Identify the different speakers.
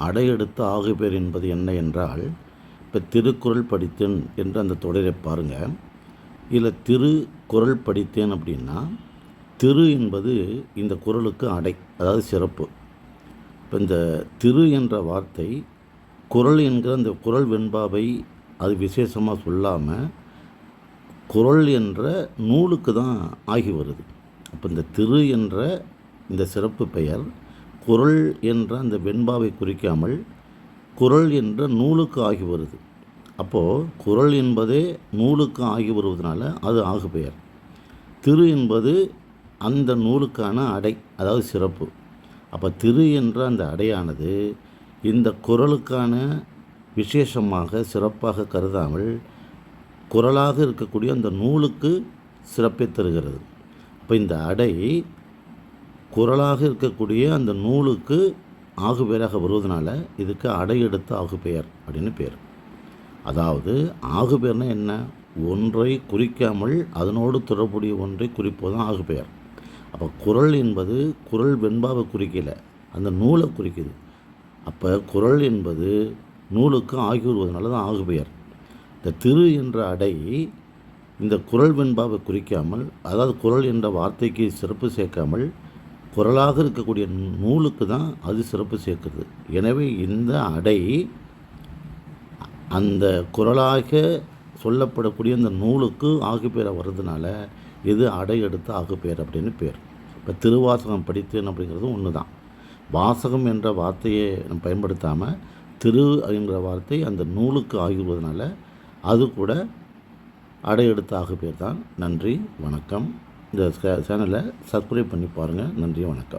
Speaker 1: அடையெடுத்த ஆகுபேர் என்பது என்ன என்றால், இப்போ திருக்குறள் படித்தேன் என்று அந்த தொடரை பாருங்கள். இதில் திருக்குறள் படித்தேன் அப்படின்னா, திரு என்பது இந்த குறளுக்கு அடை, அதாவது சிறப்பு. இப்போ இந்த திரு என்ற வார்த்தை குறள் என்கிற அந்த குறள் வெண்பாவை அது விசேஷமாக சொல்லாமல் குறள் என்ற நூலுக்கு தான் ஆகி வருது. அப்போ இந்த திரு என்ற இந்த சிறப்பு பெயர் குறள் என்ற அந்த வெண்பாவை குறிக்காமல் குறள் என்ற நூலுக்கு ஆகி வருது. அப்போது குறள் என்பதே நூலுக்கு ஆகி வருவதனால அது ஆகு பெயர். திரு என்பது அந்த நூலுக்கான அடை, அதாவது சிறப்பு. அப்போ திரு என்ற அந்த அடையானது இந்த குறளுக்கான விசேஷமாக சிறப்பாக கருதாமல் குறளாக இருக்கக்கூடிய அந்த நூலுக்கு சிறப்பை தருகிறது. அப்போ இந்த அடை குறளாக இருக்கக்கூடிய அந்த நூலுக்கு ஆகுபெயராக வருவதனால இதுக்கு அடையெடுத்த ஆகுபெயர் அப்படின்னு பேர். அதாவது ஆகுபெயர்னா என்ன? ஒன்றை குறிக்காமல் அதனோடு தொடர்புடைய ஒன்றை குறிப்பதுதான் ஆகுபெயர். அப்போ குறள் என்பது குறள் வெண்பாவை குறிக்கலை, அந்த நூலை குறிக்குது. அப்போ குறள் என்பது நூலுக்கு ஆகி வருவதனால தான் ஆகுபெயர். இந்த திரு என்ற அடை இந்த குறள் வெண்பாவை குறிக்காமல், அதாவது குறள் என்ற வார்த்தைக்கு சிறப்பு சேர்க்காமல் குறளாக இருக்கக்கூடிய நூலுக்கு தான் அது சிறப்பு சேர்க்குது. எனவே இந்த அடை அந்த குறளாக சொல்லப்படக்கூடிய அந்த நூலுக்கு ஆகுபெயராக வர்றதுனால இது அடையெடுத்த ஆகுபெயர் அப்படின்னு பேர். இப்போ திருவாசகம் படித்தேன் அப்படிங்கிறது ஒன்று தான். வாசகம் என்ற வார்த்தையை நம்ம பயன்படுத்தாமல் திரு என்ற வார்த்தை அந்த நூலுக்கு ஆகிடுவதனால அது கூட அடையெடுத்த ஆகுபெயர் தான். நன்றி, வணக்கம். இந்த சேனலை சப்ஸ்கிரைப் பண்ணி பாருங்கள். நன்றி, வணக்கம்.